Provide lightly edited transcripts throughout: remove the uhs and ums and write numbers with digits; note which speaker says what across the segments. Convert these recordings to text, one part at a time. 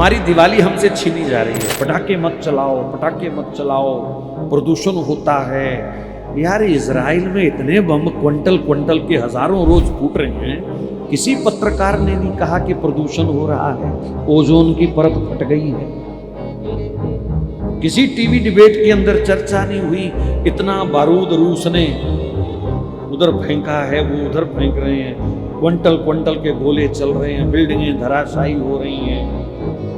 Speaker 1: हमारी दिवाली हमसे छीनी जा रही है। पटाखे मत चलाओ, पटाखे मत चलाओ, प्रदूषण होता है। यार इजराइल में इतने बम क्विंटल क्विंटल के हजारों रोज फूट रहे हैं, किसी पत्रकार ने नहीं कहा कि प्रदूषण हो रहा है, ओजोन की परत फट गई है। किसी टीवी डिबेट के अंदर चर्चा नहीं हुई, इतना बारूद रूस ने उधर फेंका है, वो उधर फेंक रहे हैं, क्विंटल क्विंटल के गोले चल रहे हैं, बिल्डिंगें धराशायी हो रही हैं,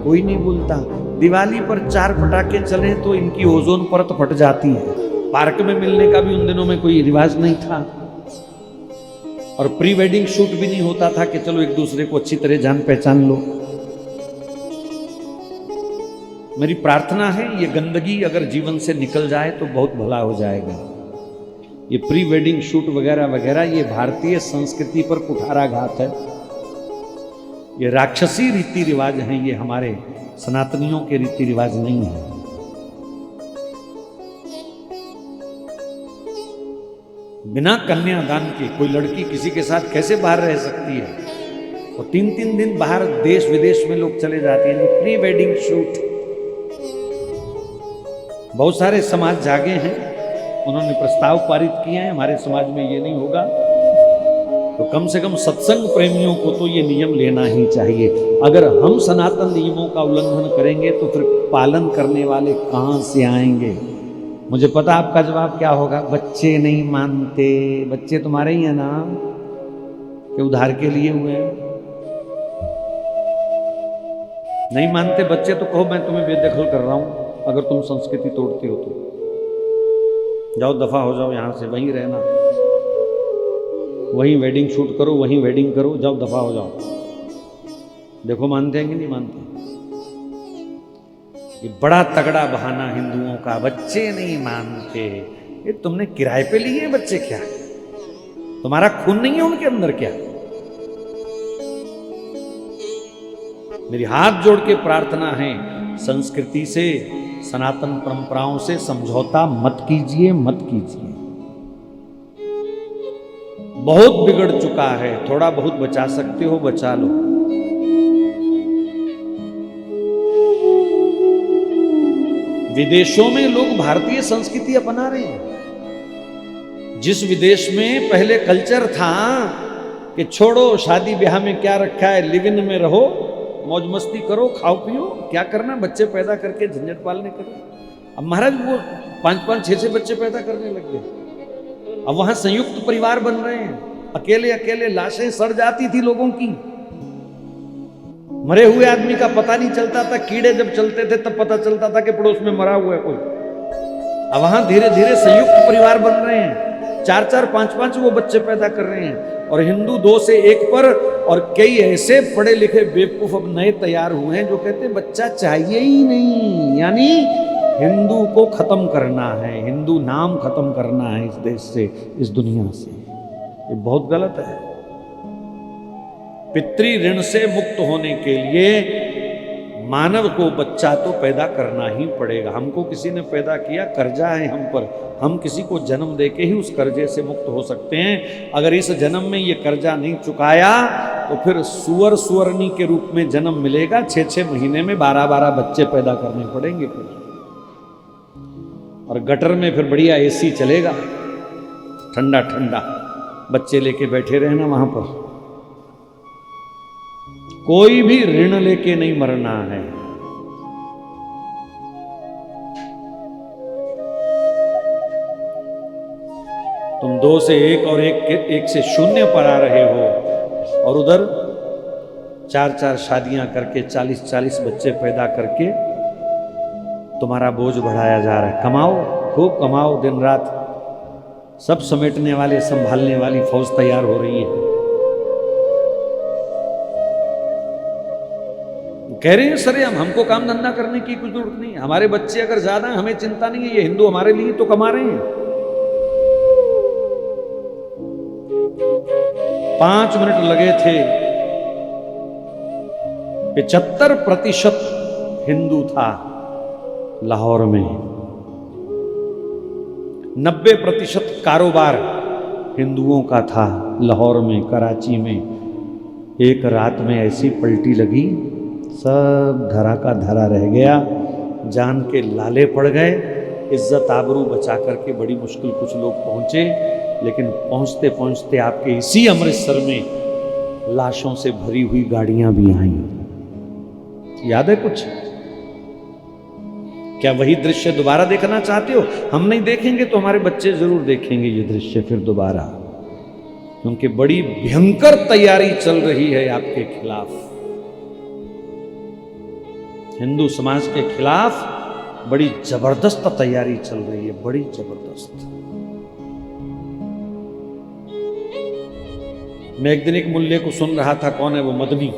Speaker 1: कोई नहीं बोलता। दिवाली पर 4 पटाखे चले तो इनकी ओजोन परत फट जाती है। पार्क में मिलने का भी उन दिनों में कोई रिवाज नहीं था, और प्री वेडिंग शूट भी नहीं होता था कि चलो एक दूसरे को अच्छी तरह जान पहचान लो। मेरी प्रार्थना है ये गंदगी अगर जीवन से निकल जाए तो बहुत भला हो जाएगा। ये प्री वेडिंग शूट वगैरह वगैरह ये भारतीय संस्कृति पर कुठाराघात है, ये राक्षसी रीति रिवाज हैं, ये हमारे सनातनियों के रीति रिवाज नहीं है। बिना कन्यादान के कोई लड़की किसी के साथ कैसे बाहर रह सकती है? और 3-3 दिन बाहर देश विदेश में लोग चले जाते हैं प्री वेडिंग शूट। बहुत सारे समाज जागे हैं, उन्होंने प्रस्ताव पारित किए हैं, हमारे समाज में ये नहीं होगा तो कम से कम सत्संग प्रेमियों को तो ये नियम लेना ही चाहिए। अगर हम सनातन नियमों का उल्लंघन करेंगे तो फिर पालन करने वाले कहां से आएंगे? मुझे पता आपका जवाब क्या होगा, बच्चे नहीं मानते। बच्चे तुम्हारे ही है ना, कि उधार के लिए हुए हैं? नहीं मानते बच्चे तो कहो मैं तुम्हें बेदखल कर रहा हूं। अगर तुम संस्कृति तोड़ते हो तो जाओ, दफा हो जाओ यहां से, वहीं रहना, वहीं वेडिंग शूट करो, वहीं वेडिंग करो, जाओ दफा हो जाओ। देखो मानते हैं कि नहीं मानते? ये बड़ा तगड़ा बहाना हिंदुओं का, बच्चे नहीं मानते। ये तुमने किराए पे लिए हैं बच्चे क्या? तुम्हारा खून नहीं है उनके अंदर क्या? मेरी हाथ जोड़ के प्रार्थना है, संस्कृति से, सनातन परंपराओं से समझौता मत कीजिए, मत कीजिए। बहुत बिगड़ चुका है, थोड़ा बहुत बचा सकते हो बचा लो। विदेशों में लोग भारतीय संस्कृति अपना रहे हैं। जिस विदेश में पहले कल्चर था कि छोड़ो शादी ब्याह में क्या रखा है, लिव इन में रहो, मौज मस्ती करो, खाओ पियो, क्या करना, बच्चे पैदा करके झंझट पालने करो। अब महाराज वो 5-5, 6-6 बच्चे पैदा करने लग गए। अब वहां संयुक्त परिवार बन रहे हैं, अकेले अकेले लाशें सड़ जाती थी लोगों की। मरे हुए आदमी का पता नहीं चलता था, कीड़े जब चलते थे तब पता चलता था कि पड़ोस में मरा हुआ है कोई। अब वहां धीरे धीरे संयुक्त परिवार बन रहे हैं, 4-4, 5-5 वो बच्चे पैदा कर रहे हैं। और हिंदू 2 से 1 पर, और कई ऐसे पढ़े लिखे बेवकूफ अब नए तैयार हुए हैं जो कहते हैं बच्चा चाहिए ही नहीं। यानी हिंदू को खत्म करना है, हिंदू नाम खत्म करना है इस देश से, इस दुनिया से। ये बहुत गलत है। पितृ ऋण से मुक्त होने के लिए मानव को बच्चा तो पैदा करना ही पड़ेगा। हमको किसी ने पैदा किया, कर्जा है हम पर, हम किसी को जन्म देके ही उस कर्जे से मुक्त हो सकते हैं। अगर इस जन्म में ये कर्जा नहीं चुकाया तो फिर सुअर सुअरनी के रूप में जन्म मिलेगा। 6-6 महीने में 12-12 बच्चे पैदा करने पड़ेंगे फिर। और गटर में फिर बढ़िया एसी चलेगा, ठंडा ठंडा, बच्चे लेके बैठे रहना वहां पर। कोई भी ऋण लेके नहीं मरना है। तुम 2 से 1 और 1 से 0 पर आ रहे हो, और उधर 4-4 शादियां करके 40-40 बच्चे पैदा करके तुम्हारा बोझ बढ़ाया जा रहा है। कमाओ, खूब कमाओ, दिन रात सब समेटने वाले, संभालने वाली फौज तैयार हो रही है। कह रहे हैं सर हमको काम धंधा करने की कुछ जरूरत नहीं, हमारे बच्चे अगर ज्यादा हैं हमें चिंता नहीं है, ये हिंदू हमारे लिए तो कमा रहे हैं। 5 मिनट लगे थे, 75% हिंदू था लाहौर में, 90% कारोबार हिंदुओं का था लाहौर में, कराची में। एक रात में ऐसी पलटी लगी, सब धरा का धरा रह गया, जान के लाले पड़ गए। इज्जत आबरू बचा करके बड़ी मुश्किल कुछ लोग पहुंचे, लेकिन पहुंचते पहुंचते आपके इसी अमृतसर में लाशों से भरी हुई गाड़ियां भी आई। याद है कुछ? क्या वही दृश्य दोबारा देखना चाहते हो? हम नहीं देखेंगे तो हमारे बच्चे जरूर देखेंगे ये दृश्य फिर दोबारा, क्योंकि बड़ी भयंकर तैयारी चल रही है आपके खिलाफ, हिंदू समाज के खिलाफ बड़ी जबरदस्त तैयारी चल रही है, बड़ी जबरदस्त। मैं एक दिन एक मुल्ले को सुन रहा था, कौन है वो, मदनी।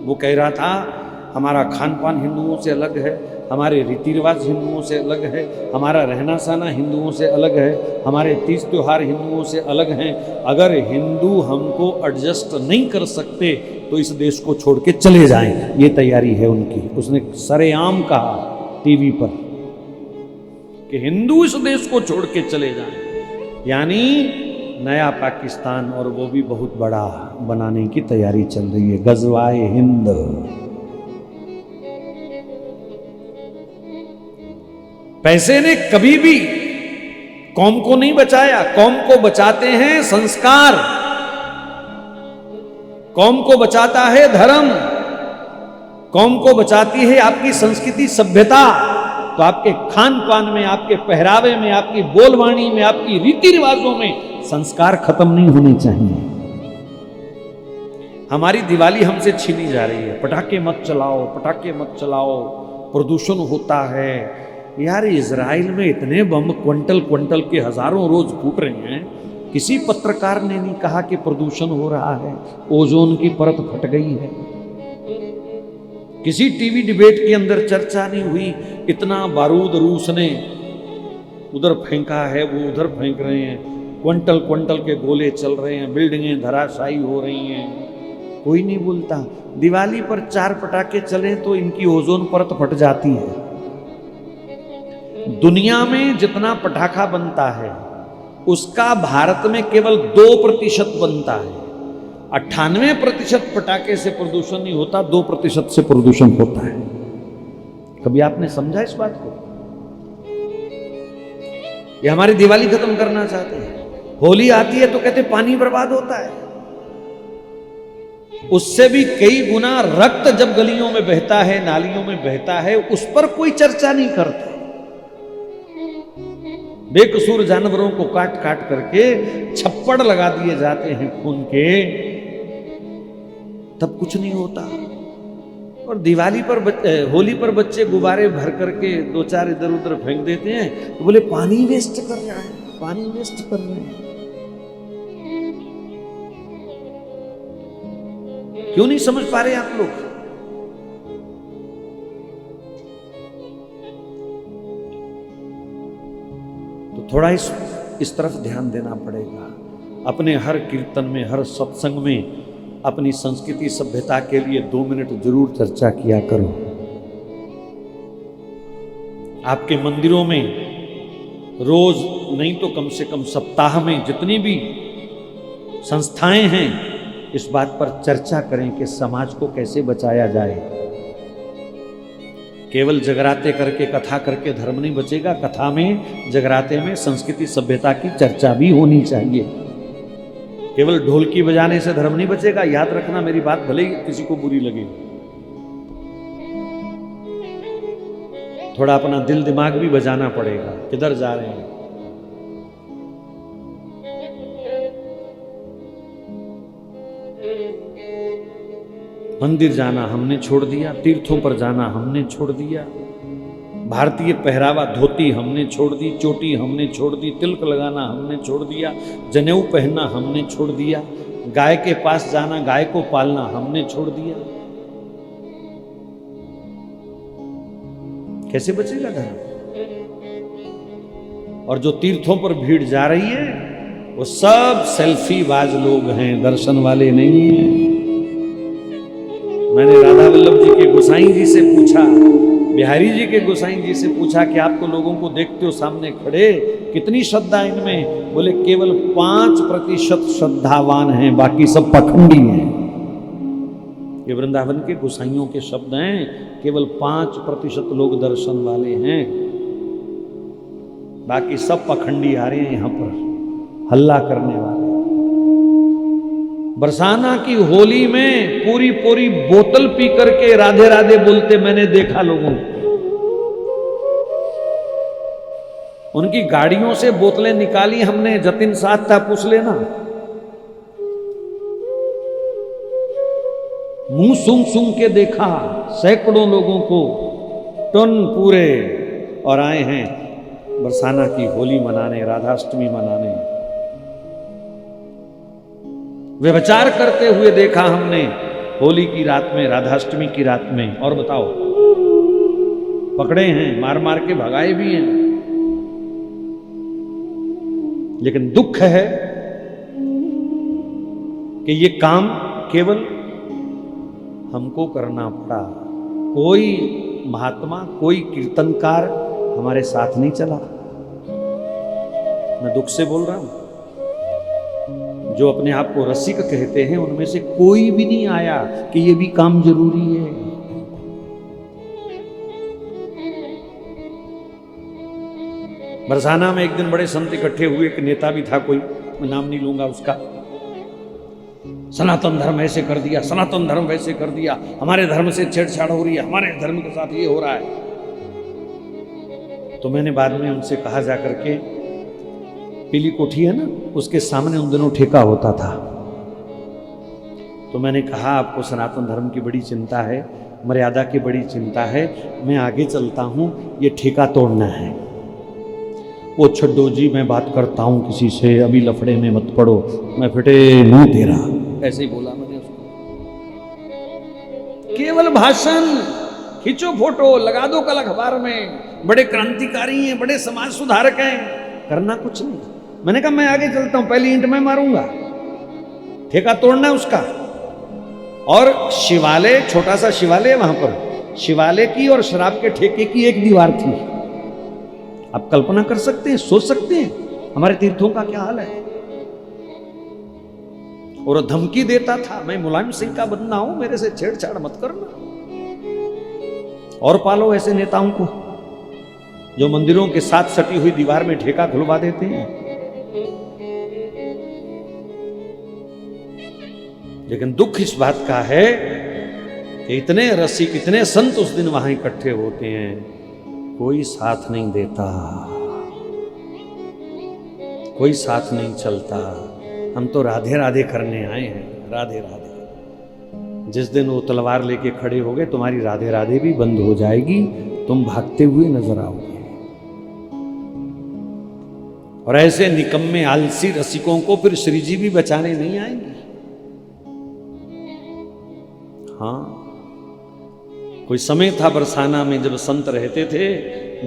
Speaker 1: वो कह रहा था हमारा खान पान हिंदुओं से अलग है, हमारे रीति रिवाज हिंदुओं से अलग है, हमारा रहना सहना हिंदुओं से अलग है, हमारे तीज त्योहार हिंदुओं से अलग हैं। अगर हिंदू हमको एडजस्ट नहीं कर सकते तो इस देश को छोड़ के चले जाएं, ये तैयारी है उनकी। उसने सरेआम कहा टीवी पर कि हिंदू इस देश को छोड़ के चले जाएं, यानी नया पाकिस्तान, और वो भी बहुत बड़ा बनाने की तैयारी चल रही है, गज़वाए हिंद। पैसे ने कभी भी कौम को नहीं बचाया, कौम को बचाते हैं संस्कार, कौम को बचाता है धर्म, कौम को बचाती है आपकी संस्कृति सभ्यता। तो आपके खान पान में, आपके पहरावे में, आपकी बोलवाणी में, आपकी रीति रिवाजों में संस्कार खत्म नहीं होने चाहिए। हमारी दिवाली हमसे छीनी जा रही है, पटाखे मत चलाओ, पटाखे मत चलाओ, प्रदूषण होता है। यार इजराइल में इतने बम क्विंटल क्विंटल के हजारों रोज फूट रहे हैं, किसी पत्रकार ने नहीं कहा कि प्रदूषण हो रहा है, ओजोन की परत फट गई है। किसी टीवी डिबेट के अंदर चर्चा नहीं हुई, इतना बारूद रूस ने उधर फेंका है, वो उधर फेंक रहे हैं, क्विंटल क्विंटल के गोले चल रहे हैं, बिल्डिंगें धराशायी हो रही हैं, कोई नहीं बोलता। दिवाली पर 4 पटाखे चले तो इनकी ओजोन परत फट जाती है। दुनिया में जितना पटाखा बनता है उसका भारत में केवल 2% बनता है। 98% पटाखे से प्रदूषण नहीं होता, 2% से प्रदूषण होता है। कभी आपने समझा इस बात को? ये हमारी दिवाली खत्म करना चाहते हैं। होली आती है तो कहते पानी बर्बाद होता है, उससे भी कई गुना रक्त जब गलियों में बहता है, नालियों में बहता है, उस पर कोई चर्चा नहीं करता। बेकसूर जानवरों को काट काट करके छप्पड़ लगा दिए जाते हैं खून के, तब कुछ नहीं होता। और दिवाली पर होली पर बच्चे गुब्बारे भर करके 2-4 इधर उधर फेंक देते हैं, तो बोले पानी वेस्ट कर रहा है, पानी वेस्ट कर रहे हैं। क्यों नहीं समझ पा रहे आप लोग? थोड़ा इस तरफ ध्यान देना पड़ेगा। अपने हर कीर्तन में, हर सत्संग में अपनी संस्कृति सभ्यता के लिए 2 मिनट जरूर चर्चा किया करो। आपके मंदिरों में रोज नहीं तो कम से कम सप्ताह में जितनी भी संस्थाएं हैं, इस बात पर चर्चा करें कि समाज को कैसे बचाया जाए। केवल जगराते करके, कथा करके धर्म नहीं बचेगा। कथा में, जगराते में संस्कृति सभ्यता की चर्चा भी होनी चाहिए। केवल ढोलकी बजाने से धर्म नहीं बचेगा, याद रखना मेरी बात, भले ही किसी को बुरी लगे। थोड़ा अपना दिल दिमाग भी बजाना पड़ेगा, किधर जा रहे हैं। मंदिर जाना हमने छोड़ दिया, तीर्थों पर जाना हमने छोड़ दिया, भारतीय पहरावा धोती हमने छोड़ दी, चोटी हमने छोड़ दी, तिलक लगाना हमने छोड़ दिया, जनेऊ पहनना हमने छोड़ दिया, गाय के पास जाना, गाय को पालना हमने छोड़ दिया। कैसे बचेगा धर्म? और जो तीर्थों पर भीड़ जा रही है वो सब सेल्फी बाज लोग हैं, दर्शन वाले नहीं हैं। मैंने राधा वल्लभ जी के गोसाई जी से पूछा, बिहारी जी के गोसाई जी से पूछा कि आप तो लोगों को देखते हो सामने खड़े, कितनी श्रद्धा इनमें? बोले केवल 5% श्रद्धावान हैं, बाकी सब पखंडी हैं। ये वृंदावन के गोसाइयों के शब्द हैं। केवल 5% लोग दर्शन वाले हैं, बाकी सब पखंडी आ रहे हैं यहां पर हल्ला करने वाले। बरसाना की होली में पूरी पूरी बोतल पी करके राधे राधे बोलते मैंने देखा लोगों को। उनकी गाड़ियों से बोतलें निकाली हमने, जतिन साथ था, पूछ लेना। मुंह सूंघ सूंघ के देखा सैकड़ों लोगों को, टन पूरे, और आए हैं बरसाना की होली मनाने, राधाष्टमी मनाने। व्यभिचार करते हुए देखा हमने होली की रात में, राधाष्टमी की रात में। और बताओ, पकड़े हैं, मार मार के भगाए भी हैं। लेकिन दुख है कि ये काम केवल हमको करना पड़ा। कोई महात्मा, कोई कीर्तनकार हमारे साथ नहीं चला। मैं दुख से बोल रहा हूं। जो अपने आप को रसिक कहते हैं उनमें से कोई भी नहीं आया कि ये भी काम जरूरी है। बरसाना में एक दिन बड़े संत इकट्ठे हुए, एक नेता भी था कोई, मैं नाम नहीं लूंगा उसका। सनातन धर्म ऐसे कर दिया, सनातन धर्म वैसे कर दिया, हमारे धर्म से छेड़छाड़ हो रही है, हमारे धर्म के साथ ये हो रहा है। तो मैंने बाद में उनसे कहा जाकर के, पीली कोठी है ना, उसके सामने उन दिनों ठेका होता था। तो मैंने कहा आपको सनातन धर्म की बड़ी चिंता है, मर्यादा की बड़ी चिंता है, मैं आगे चलता हूं, ये ठेका तोड़ना है। वो छड्डो जी मैं बात करता हूं किसी से, अभी लफड़े में मत पड़ो, मैं फिटे मुंह तेरा, ऐसे ही बोला मैंने उसको। केवल भाषण, खींचो फोटो, लगा दो कल अखबार में, बड़े क्रांतिकारी हैं, बड़े समाज सुधारक हैं, करना कुछ नहीं। मैंने कहा मैं आगे चलता हूं, पहली ईंट मैं मारूंगा, ठेका तोड़ना है उसका। और शिवालय, छोटा सा शिवालय वहां पर, शिवालय की और शराब के ठेके की एक दीवार थी। आप कल्पना कर सकते हैं, सोच सकते हैं हमारे तीर्थों का क्या हाल है। और धमकी देता था, मैं मुलायम सिंह का बंदा हूं, मेरे से छेड़छाड़ मत करना। और पालो ऐसे नेताओं को जो मंदिरों के साथ सटी हुई दीवार में ठेका खुलवा देते हैं। लेकिन दुख इस बात का है कि इतने रसिक, इतने संत उस दिन वहां इकट्ठे होते हैं, कोई साथ नहीं देता, कोई साथ नहीं चलता। हम तो राधे राधे करने आए हैं, राधे राधे। जिस दिन वो तलवार लेके खड़े हो गए, तुम्हारी राधे राधे भी बंद हो जाएगी, तुम भागते हुए नजर आओगे। और ऐसे निकम्मे आलसी रसिकों को फिर श्री जी भी बचाने नहीं आएंगे। हाँ, कोई समय था बरसाना में जब संत रहते थे,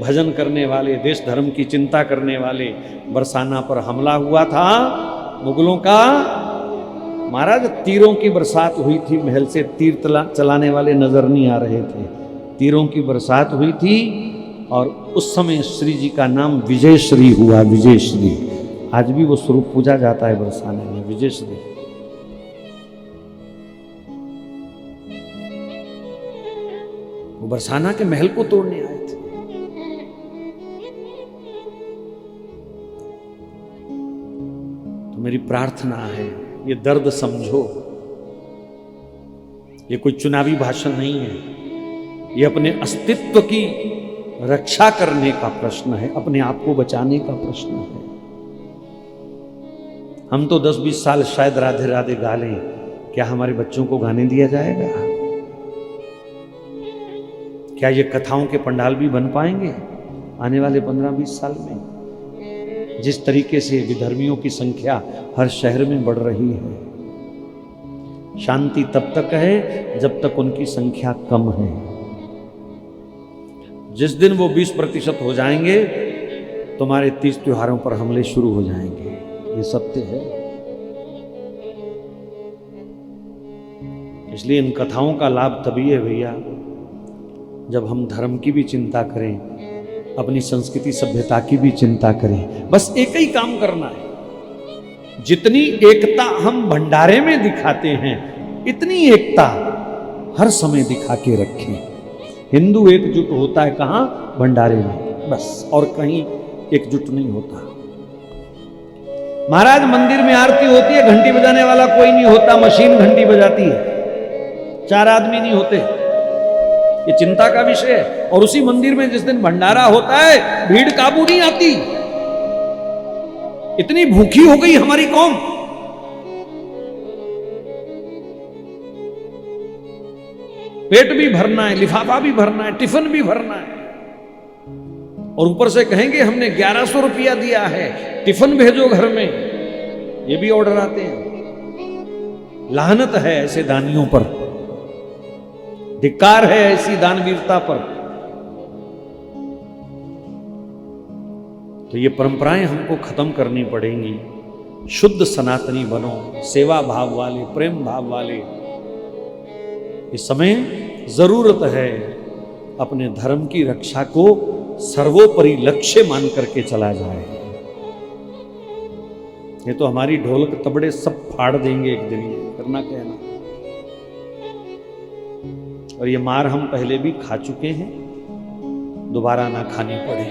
Speaker 1: भजन करने वाले, देश धर्म की चिंता करने वाले। बरसाना पर हमला हुआ था मुगलों का, महाराज तीरों की बरसात हुई थी, महल से तीर चलाने वाले नजर नहीं आ रहे थे, तीरों की बरसात हुई थी। और उस समय श्री जी का नाम विजय श्री हुआ, विजय श्री। आज भी वो स्वरूप पूजा जाता है बरसाने में, विजय श्री। वो बरसाना के महल को तोड़ने आए थे। तो मेरी प्रार्थना है, ये दर्द समझो। ये कोई चुनावी भाषण नहीं है, ये अपने अस्तित्व की रक्षा करने का प्रश्न है, अपने आप को बचाने का प्रश्न है। हम तो 10-20 साल शायद राधे राधे गा लें, क्या हमारे बच्चों को गाने दिया जाएगा? क्या ये कथाओं के पंडाल भी बन पाएंगे आने वाले 15-20 साल में? जिस तरीके से विधर्मियों की संख्या हर शहर में बढ़ रही है, शांति तब तक है जब तक उनकी संख्या कम है। जिस दिन वो 20% हो जाएंगे, तुम्हारे 30 त्योहारों पर हमले शुरू हो जाएंगे। ये सत्य है। इसलिए इन कथाओं का लाभ तभी है भैया जब हम धर्म की भी चिंता करें, अपनी संस्कृति सभ्यता की भी चिंता करें। बस एक ही काम करना है, जितनी एकता हम भंडारे में दिखाते हैं, इतनी एकता हर समय दिखा के रखें। हिंदू एकजुट होता है कहाँ? भंडारे में, बस, और कहीं एकजुट नहीं होता। महाराज मंदिर में आरती होती है, घंटी बजाने वाला कोई नहीं होता, मशीन घंटी बजाती है, 4 आदमी नहीं होते। ये चिंता का विषय है। और उसी मंदिर में जिस दिन भंडारा होता है, भीड़ काबू नहीं आती। इतनी भूखी हो गई हमारी कौम। पेट भी भरना है, लिफाफा भी भरना है, टिफिन भी भरना है, और ऊपर से कहेंगे हमने 1100 रुपया दिया है, टिफिन भेजो घर में। ये भी ऑर्डर आते हैं। लानत है ऐसे दानियों पर, धिक्कार है ऐसी दानवीरता पर। तो ये परंपराएं हमको खत्म करनी पड़ेंगी। शुद्ध सनातनी बनो, सेवा भाव वाले, प्रेम भाव वाले। इस समय जरूरत है अपने धर्म की रक्षा को सर्वोपरि लक्ष्य मान करके चला जाए। ये तो हमारी ढोलक तबड़े सब फाड़ देंगे एक दिन, करना कहना। और ये मार हम पहले भी खा चुके हैं, दोबारा ना खानी पड़े।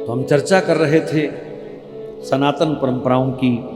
Speaker 1: तो हम चर्चा कर रहे थे सनातन परंपराओं की,